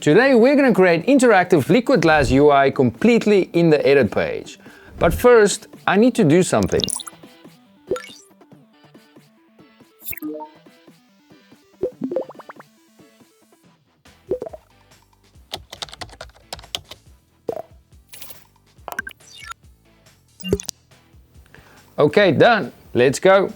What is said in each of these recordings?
Today we're going to create interactive liquid glass UI completely in the edit page. But first, I need to do something. Okay, done. Let's go.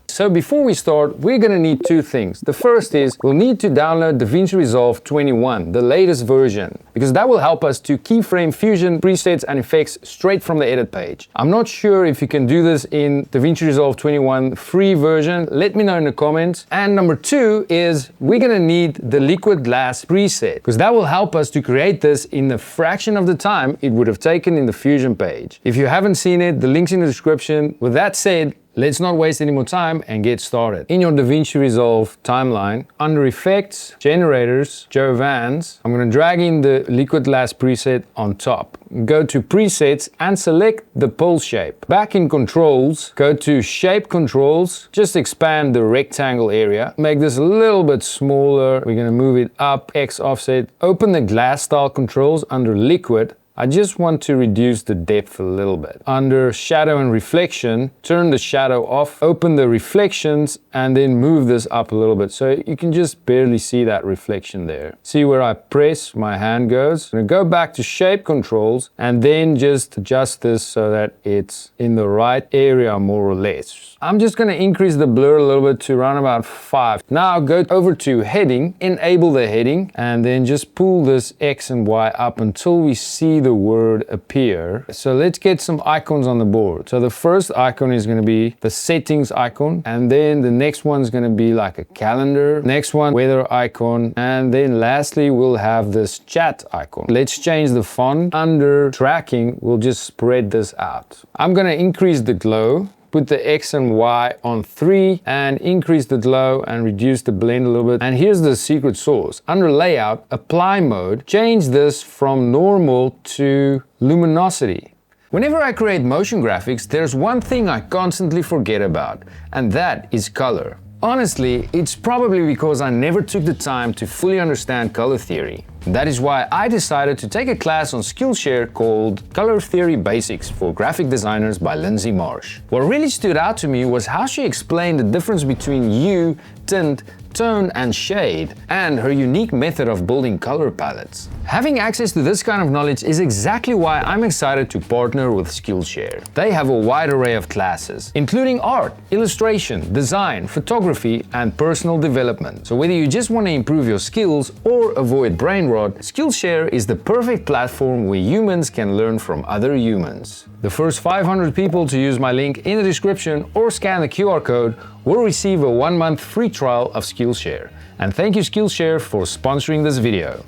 So before we start, we're going to need two things. The first is we'll need to download DaVinci Resolve 21, the latest version, because that will help us to keyframe fusion, presets and effects straight from the edit page. I'm not sure if you can do this in DaVinci Resolve 21 free version. Let me know in the comments. And number two is we're going to need the liquid glass preset, because that will help us to create this in a fraction of the time it would have taken in the fusion page. If you haven't seen it, the link's in the description. With that said, let's not waste any more time and get started. In your DaVinci Resolve timeline, under Effects, Generators, Joe Vans, I'm going to drag in the liquid glass preset on top. Go to Presets and select the pole shape. Back in Controls, go to Shape Controls, just expand the rectangle area. Make this a little bit smaller. We're going to move it up, X offset. Open the glass style controls under Liquid. I just want to reduce the depth a little bit. Under Shadow and Reflection, turn the shadow off, open the reflections, and then move this up a little bit so you can just barely see that reflection there. See where I press, my hand goes. I'm going to go back to Shape Controls and then just adjust this so that it's in the right area more or less. I'm just going to increase the blur a little bit to around about 5. Now go over to Heading, enable the heading, and then just pull this X and Y up until we see the word appear. So let's get some icons on the board. So the first icon is going to be the settings icon, and then the next one is going to be like a calendar, next one weather icon, and then lastly we'll have this chat icon. Let's change the font. Under tracking, we'll just spread this out. I'm going to increase the glow, put the X and Y on 3 and increase the glow and reduce the blend a little bit. And here's the secret sauce. Under layout, apply mode, change this from normal to luminosity. Whenever I create motion graphics, there's one thing I constantly forget about, and that is color. Honestly, it's probably because I never took the time to fully understand color theory. That is why I decided to take a class on Skillshare called Color Theory Basics for Graphic Designers by Lindsay Marsh. What really stood out to me was how she explained the difference between hue, tint, tone and shade, and her unique method of building color palettes. Having access to this kind of knowledge is exactly why I'm excited to partner with Skillshare. They have a wide array of classes, including art, illustration, design, photography, and personal development. So whether you just want to improve your skills or avoid brain rot, Skillshare is the perfect platform where humans can learn from other humans. The first 500 people to use my link in the description or scan the QR code will receive a 1-month free trial of Skillshare. And thank you Skillshare for sponsoring this video.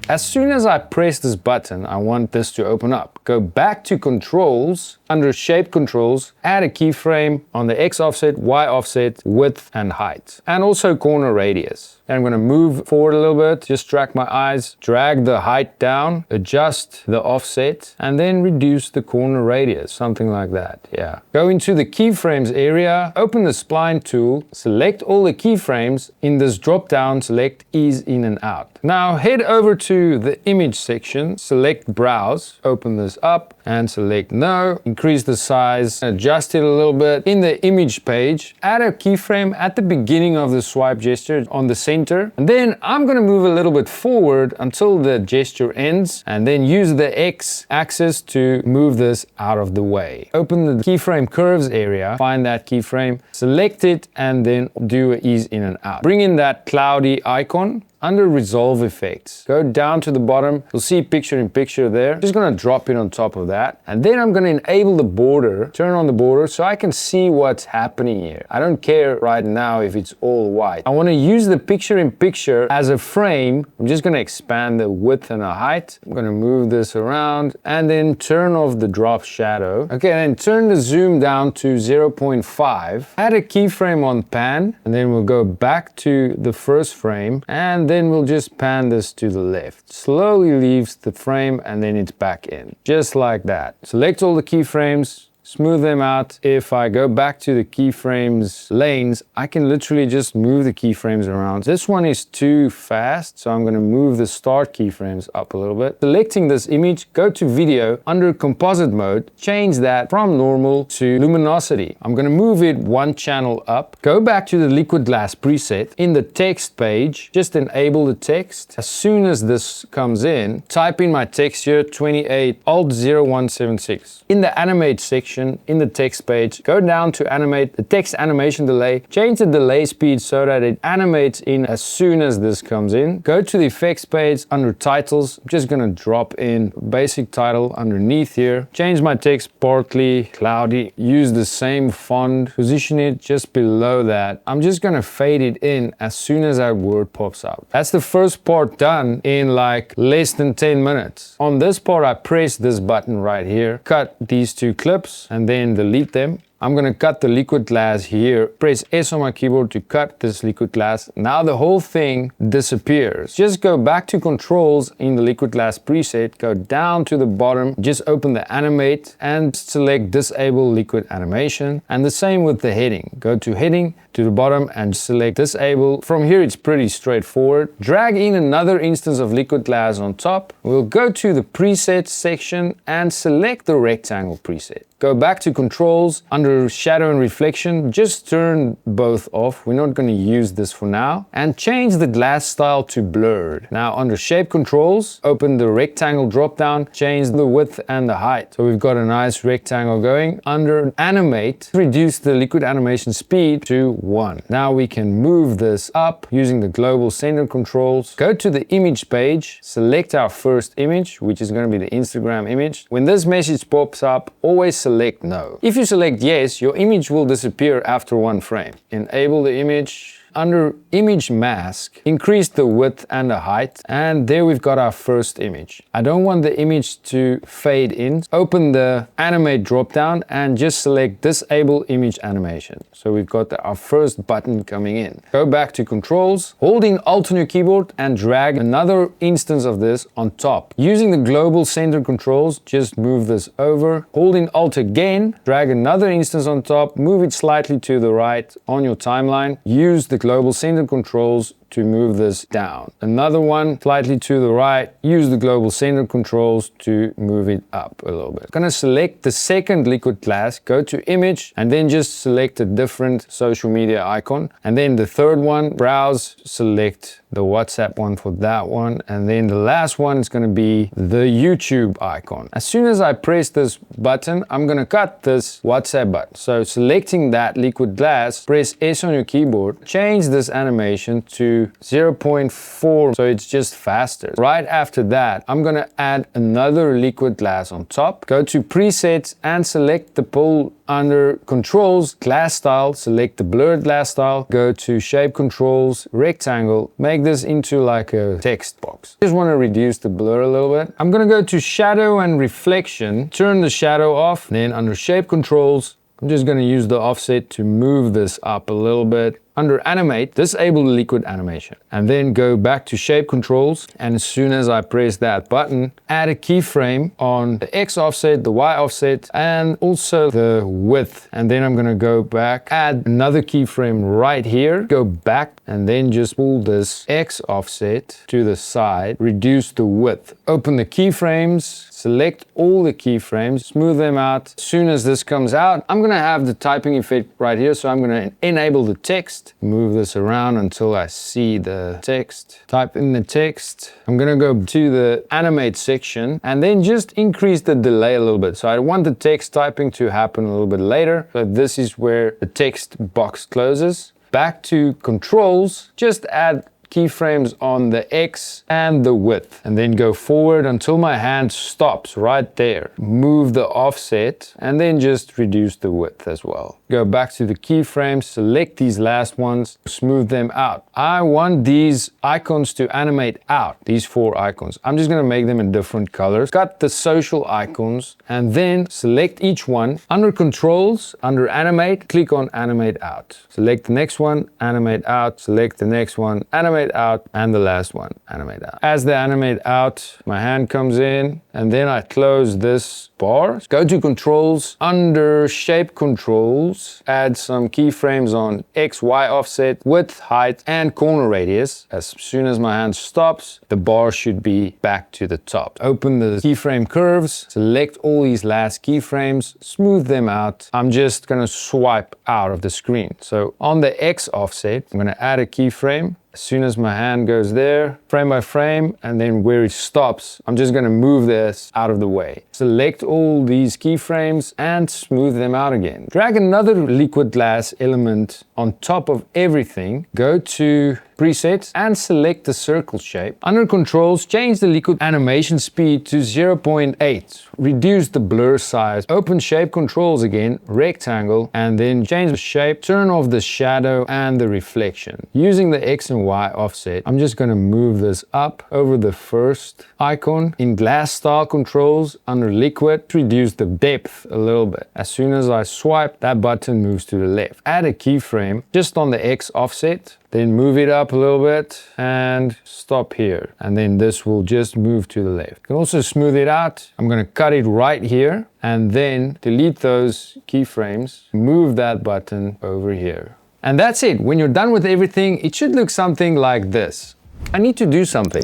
As soon as I press this button, I want this to open up. Go back to Controls, under Shape Controls, add a keyframe on the X offset, Y offset, width and height, and also corner radius. And I'm going to move forward a little bit, just track my eyes, drag the height down, adjust the offset, and then reduce the corner radius, something like that, yeah. Go into the keyframes area, open the spline tool, select all the keyframes. In this drop down, select ease in and out. Now head over to the image section, select browse, open this up and select no, increase the size, adjust it a little bit. In the image page, add a keyframe at the beginning of the swipe gesture on the center. And then I'm going to move a little bit forward until the gesture ends and then use the X axis to move this out of the way. Open the keyframe curves area, find that keyframe, select it and then do an ease in and out. Bring in that cloudy icon. Under Resolve Effects, go down to the bottom, you'll see picture in picture there. Just gonna drop it on top of that. And then I'm gonna enable the border, turn on the border so I can see what's happening here. I don't care right now if it's all white. I wanna use the picture in picture as a frame. I'm just gonna expand the width and the height. I'm gonna move this around and then turn off the drop shadow. Okay, then turn the zoom down to 0.5. Add a keyframe on pan and then we'll go back to the first frame and then we'll just pan this to the left. Slowly leaves the frame and then it's back in. Just like that. Select all the keyframes, smooth them out. If I go back to the keyframes lanes, I can literally just move the keyframes around. This one is too fast, so I'm going to move the start keyframes up a little bit. Selecting this image, go to video, under composite mode, change that from normal to luminosity. I'm going to move it one channel up. Go back to the liquid glass preset. In the text page, just enable the text. As soon as this comes in, type in my text here, 28 Alt 0176. In the animate section, in the text page, go down to animate the text animation delay. Change the delay speed so that it animates in as soon as this comes in. Go to the effects page under titles. I'm just going to drop in basic title underneath here. Change my text partly cloudy. Use the same font. Position it just below that. I'm just going to fade it in as soon as that word pops up. That's the first part done in like less than 10 minutes. On this part, I press this button right here, cut these two clips and then delete them. I'm going to cut the liquid glass here. Press S on my keyboard to cut this liquid glass. Now the whole thing disappears. Just go back to controls in the liquid glass preset. Go down to the bottom. Just open the animate and select disable liquid animation. And the same with the heading. Go to heading, to the bottom and select disable. From here it's pretty straightforward. Drag in another instance of liquid glass on top. We'll go to the presets section and select the rectangle preset. Go back to controls, under shadow and reflection, just turn both off. We're not going to use this for now. And change the glass style to blurred. Now under shape controls, open the rectangle drop down, change the width and the height. So we've got a nice rectangle going. Under animate, reduce the liquid animation speed to 1. Now we can move this up using the global center controls. Go to the image page, select our first image, which is going to be the Instagram image. When this message pops up, always select no. If you select yes, your image will disappear after 1 frame. Enable the image. Under image mask, increase the width and the height, and there we've got our first image. I don't want the image to fade in. Open the animate drop down and just select disable image animation. So we've got our first button coming in. Go back to controls, holding Alt on your keyboard and drag another instance of this on top. Using the global center controls, just move this over. Holding Alt again, drag another instance on top, move it slightly to the right on your timeline. Use the global center controls to move this down. Another one slightly to the right. Use the global center controls to move it up a little bit. I'm gonna select the second liquid glass, go to image, and then just select a different social media icon. And then the third one, browse, select the WhatsApp one for that one. And then the last one is gonna be the YouTube icon. As soon as I press this button, I'm gonna cut this WhatsApp button. So selecting that liquid glass, press S on your keyboard, change this animation to 0.4, so it's just faster. Right after that, I'm gonna add another liquid glass on top. Go to presets and select the pull under controls, glass style, select the blurred glass style, go to shape controls, rectangle, make this into like a text box. Just want to reduce the blur a little bit. I'm gonna go to shadow and reflection, turn the shadow off, then under shape controls, I'm just gonna use the offset to move this up a little bit. Under animate, disable the liquid animation and then go back to shape controls, and as soon as I press that button, add a keyframe on the X offset, the Y offset, and also the width. And then I'm gonna go back, add another keyframe right here, go back and then just pull this X offset to the side, reduce the width. Open the keyframes, select all the keyframes, smooth them out. As soon as this comes out, I'm gonna have the typing effect right here, so I'm gonna enable the text. Move this around until I see the text. Type in the text. I'm gonna go to the animate section and then just increase the delay a little bit. So I want the text typing to happen a little bit later. So this is where the text box closes. Back to controls, just add keyframes on the X and the width, and then go forward until my hand stops right there. Move the offset and then just reduce the width as well. Go back to the keyframes, select these last ones, smooth them out. I want these icons to animate out, these 4 icons. I'm just gonna make them in different colors. Cut the social icons and then select each one. Under controls, under animate, click on animate out. Select the next one, animate out. Select the next one, animate animate out, and the last one, animate out. As they animate out, my hand comes in, and then I close this bar. Go to controls, under shape controls, add some keyframes on X, Y offset, width, height, and corner radius. As soon as my hand stops, the bar should be back to the top. Open the keyframe curves, select all these last keyframes, smooth them out. I'm just gonna swipe out of the screen. So on the X offset, I'm gonna add a keyframe. As soon as my hand goes there, frame by frame, and then where it stops, I'm just gonna move this out of the way. Select all these keyframes and smooth them out again. Drag another liquid glass element on top of everything. Go to presets and select the circle shape. Under controls, change the liquid animation speed to 0.8. Reduce the blur size. Open shape controls again, rectangle, and then change the shape. Turn off the shadow and the reflection. Using the X and Y offset, I'm just gonna move this up over the first icon. In glass style controls, under liquid, reduce the depth a little bit. As soon as I swipe, that button moves to the left. Add a keyframe just on the X offset, then move it up a little bit and stop here. And then this will just move to the left. You can also smooth it out. I'm gonna cut it right here and then delete those keyframes, move that button over here. And that's it. When you're done with everything, it should look something like this. I need to do something.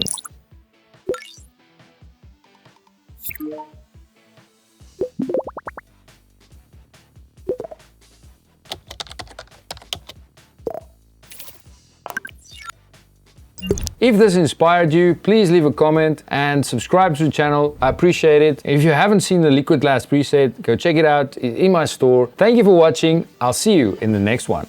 If this inspired you, please leave a comment and subscribe to the channel. I appreciate it. If you haven't seen the liquid glass preset, go check it out. It's in my store. Thank you for watching. I'll see you in the next one.